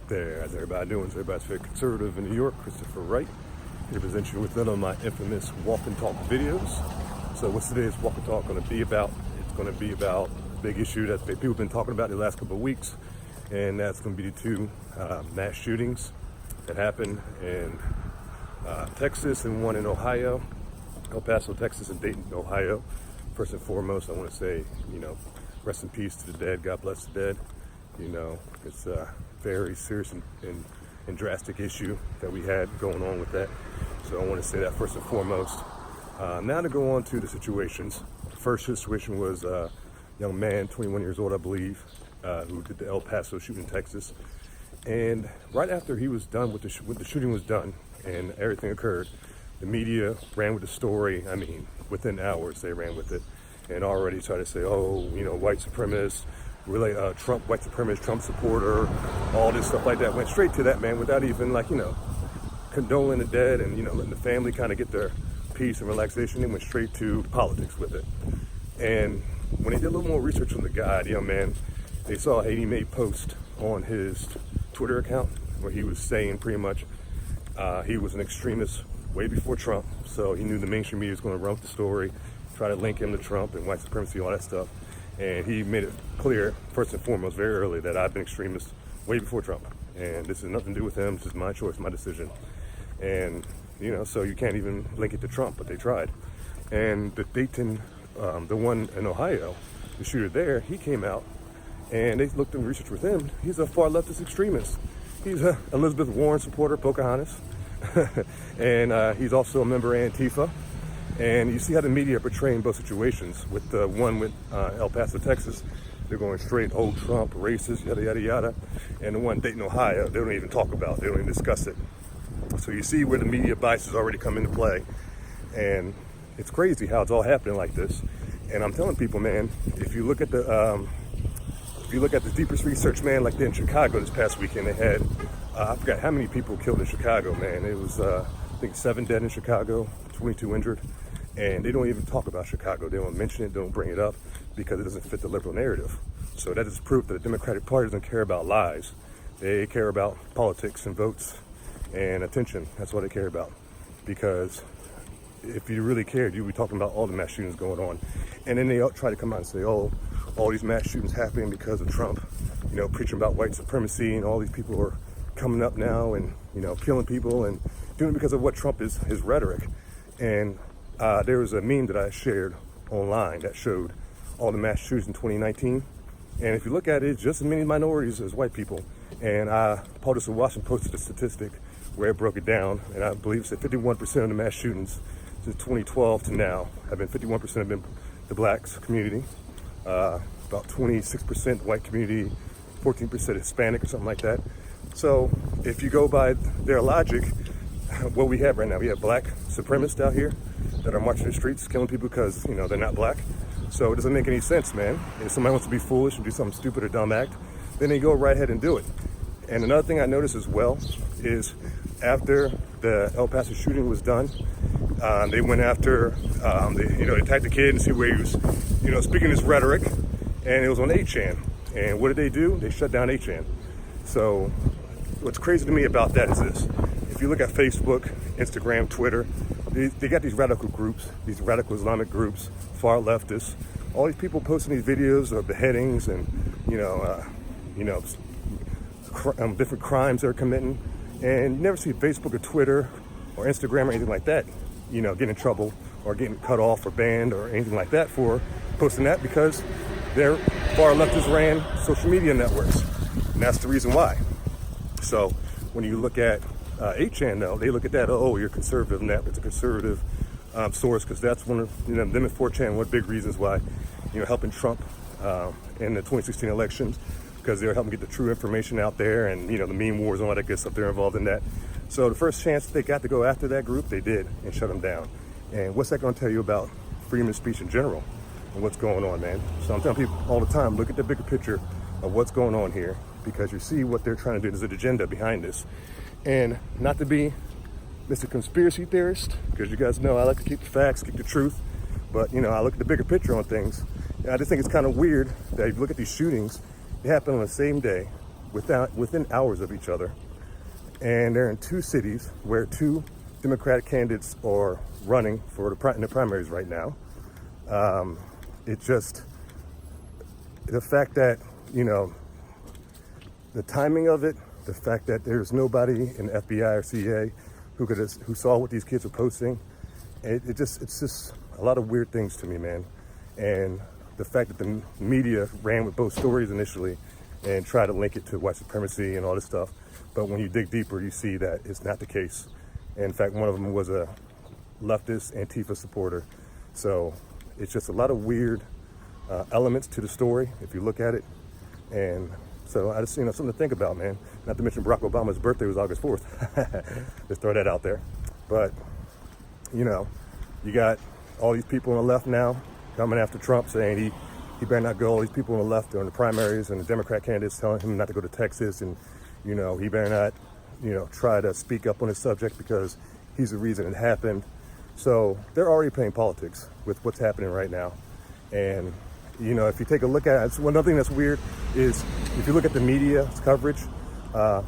There, how's everybody doing? So everybody's very conservative in New York. Christopher Wright here to present you with none of my infamous walk and talk videos. So what's today's walk and talk going to be about? It's going to be about a big issue that people have been talking about the last couple of weeks, and that's going to be the two mass shootings that happened in Texas and one in Ohio, El Paso, Texas, and Dayton, Ohio. First and foremost, I want to say, rest in peace to the dead. God bless the dead. It's a very serious and drastic issue that we had going on with that. So I want to say that first and foremost. Now to go on to the situations. The first situation was a young man, 21 years old, I believe, who did the El Paso shooting in Texas. And right after he was done with the shooting was done and everything occurred, the media ran with the story. I mean, within hours they ran with it and already tried to say, white supremacist, Trump, white supremacist, Trump supporter, all this stuff like that. Went straight to that, man, without even condoling the dead and, letting the family kind of get their peace and relaxation. They went straight to politics with it. And when they did a little more research on the guy, the young man, they saw a he made post on his Twitter account where he was saying pretty much he was an extremist way before Trump. So he knew the mainstream media was going to run with the story, try to link him to Trump and white supremacy, all that stuff. And he made it clear, first and foremost, very early, that I've been extremist way before Trump. And this has nothing to do with him. This is my choice, my decision. And, so you can't even link it to Trump, but they tried. And the Dayton, the one in Ohio, the shooter there, he came out and they looked and researched with him. He's a far leftist extremist. He's a Elizabeth Warren supporter, Pocahontas. And he's also a member of Antifa. And you see how the media are portraying both situations. With the one with El Paso, Texas, they're going straight, Trump, racist, yada, yada, yada. And the one Dayton, Ohio, they don't even talk about, they don't even discuss it. So you see where the media biases already come into play. And it's crazy how it's all happening like this. And I'm telling people, man, if you look at the deepest research, man, like in Chicago this past weekend, they had, I forgot how many people killed in Chicago, man. It was, I think 7 dead in Chicago, 22 injured. And they don't even talk about Chicago. They don't mention it, don't bring it up because it doesn't fit the liberal narrative. So that is proof that the Democratic Party doesn't care about lies. They care about politics and votes and attention. That's what they care about. Because if you really cared, you'd be talking about all the mass shootings going on. And then they try to come out and say, all these mass shootings happening because of Trump, preaching about white supremacy, and all these people are coming up now and, killing people and doing it because of what Trump is, his rhetoric. And there was a meme that I shared online that showed all the mass shootings in 2019. And if you look at it, it's just as many minorities as white people. And POTUS of Washington posted a statistic where it broke it down. And I believe it said 51% of the mass shootings since 2012 to now have been 51% have been the blacks community, about 26% white community, 14% Hispanic or something like that. So if you go by their logic, what we have right now, we have black supremacists out here that are marching the streets, killing people because, they're not black. So it doesn't make any sense, man. If somebody wants to be foolish and do something stupid or dumb act, then they go right ahead and do it. And another thing I noticed as well is after the El Paso shooting was done, they went after, they attacked the kid and see where he was, speaking his rhetoric, and it was on 8chan. And what did they do? They shut down 8chan. So what's crazy to me about that is this. If you look at Facebook, Instagram, Twitter, they got these radical groups, these radical Islamic groups, far leftists, all these people posting these videos of beheadings and, different crimes they're committing. And you never see Facebook or Twitter or Instagram or anything like that, getting in trouble or getting cut off or banned or anything like that for posting that, because they're far leftist ran social media networks. And that's the reason why. So when you look at 8chan, though, they look at that, you're conservative net. It's a conservative source, because that's one of, them and 4chan, one of the big reasons why, helping Trump in the 2016 elections, because they're helping get the true information out there, and, the meme wars and all that good stuff, they're involved in that. So the first chance they got to go after that group, they did, and shut them down. And what's that going to tell you about freedom of speech in general and what's going on, man? So I'm telling people all the time, look at the bigger picture of what's going on here, because you see what they're trying to do. There's an agenda behind this. And not to be Mr. Conspiracy Theorist, because you guys know I like to keep the facts, keep the truth, but I look at the bigger picture on things. And I just think it's kind of weird that if you look at these shootings, they happen on the same day, within hours of each other, and they're in two cities where two Democratic candidates are running for in the primaries right now. It just, the fact that, you know, the timing of it, the fact that there's nobody in the FBI or CIA who saw what these kids were posting, it's just a lot of weird things to me, man. And the fact that the media ran with both stories initially and tried to link it to white supremacy and all this stuff, but when you dig deeper, you see that it's not the case. And in fact, one of them was a leftist Antifa supporter. So it's just a lot of weird elements to the story if you look at it. And so I just, you know, something to think about, man. Not to mention Barack Obama's birthday was August 4th. Just throw that out there. But, you know, you got all these people on the left now coming after Trump, saying he better not go. All these people on the left during the primaries, and the Democrat candidates telling him not to go to Texas, and, you know, he better not, you know, try to speak up on this subject because he's the reason it happened. So they're already playing politics with what's happening right now. And, you know, if you take a look at it, one other thing that's weird is if you look at the media's coverage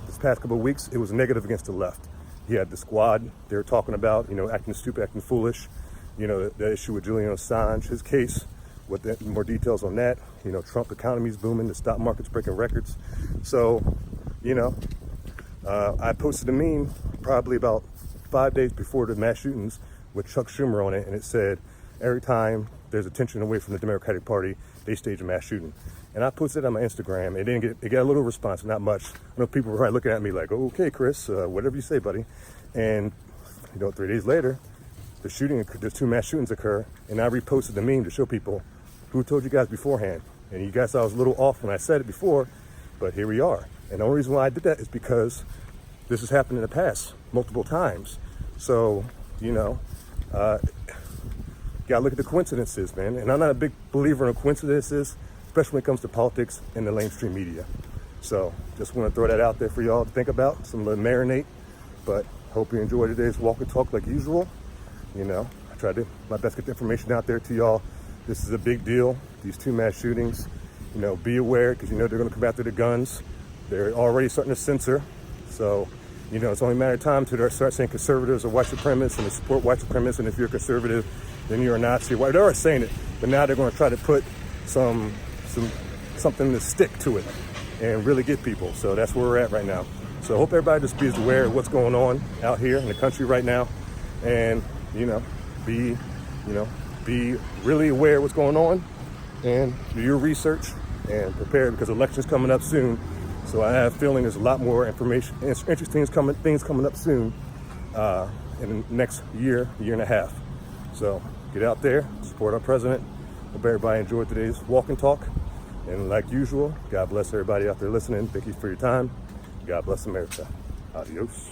this past couple of weeks, it was negative against the left. You had the Squad, they were talking about, you know, acting stupid, acting foolish. You know, the issue with Julian Assange, his case, with more details on that. You know, Trump economy's booming, the stock market's breaking records. So, you know, I posted a meme probably about 5 days before the mass shootings with Chuck Schumer on it, and it said, every time there's attention away from the Democratic Party, they stage a mass shooting. And I posted it on my Instagram. It got a little response, not much. I know people were probably looking at me like, oh, okay, Chris, whatever you say, buddy. And, you know, 3 days later, there's two mass shootings occur, and I reposted the meme to show people who told you guys beforehand. And you guys thought I was a little off when I said it before, but here we are. And the only reason why I did that is because this has happened in the past multiple times. So, you know, gotta look at the coincidences, man. And I'm not a big believer in coincidences, especially when it comes to politics and the mainstream media. So just want to throw that out there for y'all to think about, some little marinate. But hope you enjoyed today's walk and talk like usual. You know, I tried to my best to get the information out there to y'all. This is a big deal, these two mass shootings. You know, be aware, because you know they're going to come after the guns. They're already starting to censor. So, you know, it's only a matter of time till they start saying conservatives are white supremacists and they support white supremacists, and if you're a conservative, then you're a Nazi. Well, they're already saying it, but now they're going to try to put something to stick to it and really get people. So that's where we're at right now. So I hope everybody just be aware of what's going on out here in the country right now, and be really aware of what's going on, and do your research and prepare, because election's coming up soon. So I have a feeling there's a lot more information, interesting things coming up soon in the next year and a half. So get out there, support our president. Hope everybody enjoyed today's walk and talk. And like usual, God bless everybody out there listening. Thank you for your time. God bless America. Adios.